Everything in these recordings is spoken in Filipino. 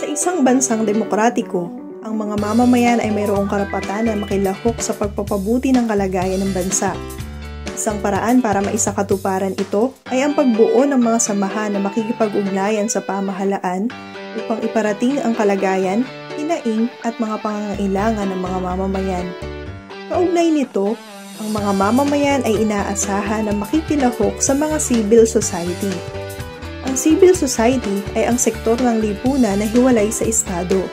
Sa isang bansang demokratiko, ang mga mamamayan ay mayroong karapatan na makilahok sa pagpapabuti ng kalagayan ng bansa. Isang paraan para maisakatuparan ito ay ang pagbuo ng mga samahan na makikipag-ugnayan sa pamahalaan upang iparating ang kalagayan, hinaing at mga pangangailangan ng mga mamamayan. Kaugnay nito, ang mga mamamayan ay inaasahan na makikilahok sa mga civil society. Ang civil society ay ang sektor ng lipunan na hiwalay sa estado.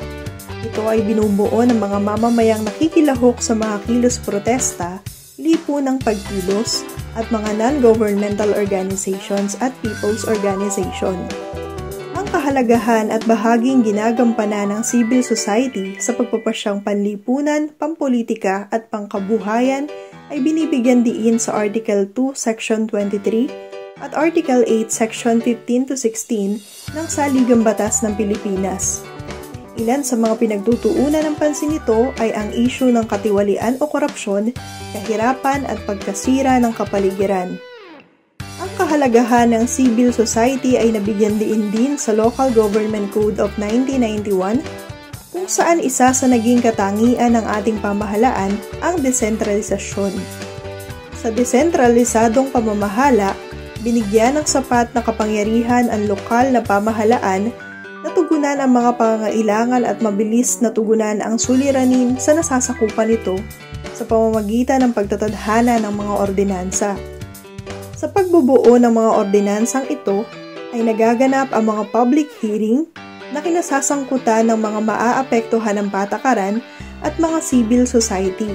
Ito ay binubuo ng mga mamamayang nakikilahok sa mga kilos protesta, lipunang pagkilos, at mga non-governmental organizations at people's organization. Ang kahalagahan at bahaging ginagampanan ng civil society sa pagpapasyang panlipunan, pampolitika at pangkabuhayan ay binibigyan diin sa Article 2, Section 23 at Article 8, Section 15 to 16 ng Saligang Batas ng Pilipinas. Ilan sa mga pinagtutuunan ng pansin nito ay ang issue ng katiwalian o korupsyon, kahirapan at pagkasira ng kapaligiran. Ang kahalagahan ng civil society ay nabigyan diin din sa Local Government Code of 1991 kung saan isa sa naging katangian ng ating pamahalaan ang desentralisasyon. Sa desentralisadong pamamahala, binigyan ng sapat na kapangyarihan ang lokal na pamahalaan na tugunan ang mga pangangailangan at mabilis na tugunan ang suliranin sa nasasakupan nito sa pamamagitan ng pagtatadhana ng mga ordinansa. Sa pagbubuo ng mga ordinansang ito ay nagaganap ang mga public hearing na kinasasangkutan ng mga maaapektuhan ng patakaran at mga civil society.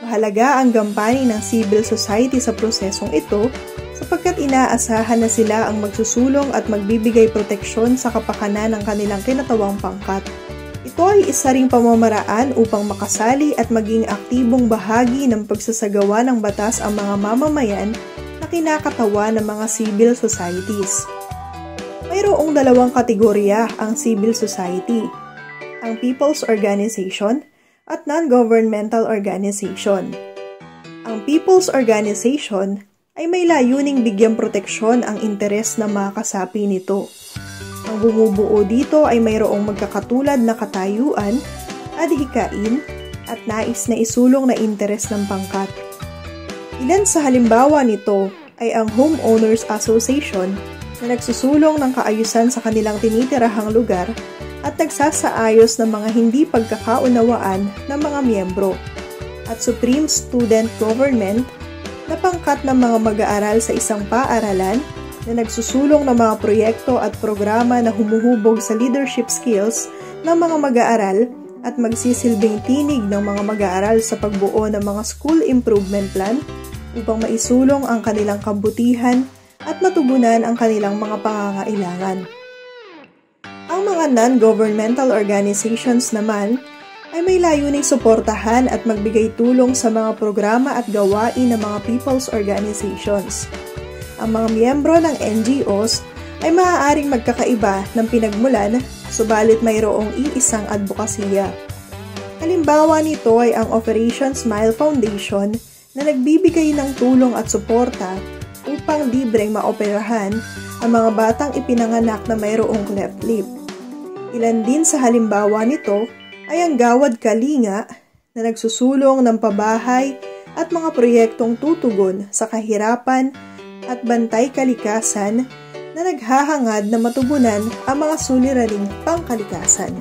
Mahalaga ang gampanin ng civil society sa prosesong ito sapagkat inaasahan na sila ang magsusulong at magbibigay proteksyon sa kapakanan ng kanilang kinatawang pangkat. Ito ay isa ring pamamaraan upang makasali at maging aktibong bahagi ng pagsasagawa ng batas ang mga mamamayan na kinakatawan ng mga civil societies. Mayroong dalawang kategorya ang civil society, ang People's Organization at Non-Governmental Organization. Ang People's Organization ay may layuning bigyang proteksyon ang interes ng mga kasapi nito. Ang bumubuo dito ay mayroong magkakatulad na katayuan, adhikain, at nais na isulong na interes ng pangkat. Ilan sa halimbawa nito ay ang Homeowners Association na nagsusulong ng kaayusan sa kanilang tinitirahang lugar at nagsasaayos ng mga hindi pagkakaunawaan ng mga miyembro, at Supreme Student Government na pangkat ng mga mag-aaral sa isang paaralan na nagsusulong ng mga proyekto at programa na humuhubog sa leadership skills ng mga mag-aaral at magsisilbing tinig ng mga mag-aaral sa pagbuo ng mga school improvement plan upang maisulong ang kanilang kabutihan at matugunan ang kanilang mga pangangailangan. Ang mga non-governmental organizations naman ay may layuning suportahan at magbigay tulong sa mga programa at gawain ng mga people's organizations. Ang mga miyembro ng NGOs ay maaaring magkakaiba ng pinagmulan, subalit mayroong iisang advokasya. Halimbawa nito ay ang Operation Smile Foundation na nagbibigay ng tulong at suporta upang libreng maoperahan ang mga batang ipinanganak na mayroong cleft lip. Ilan din sa halimbawa nito ay ang Gawad Kalinga na nagsusulong ng pabahay at mga proyektong tutugon sa kahirapan at bantay kalikasan na naghahangad na matugunan ang mga suliraning pangkalikasan.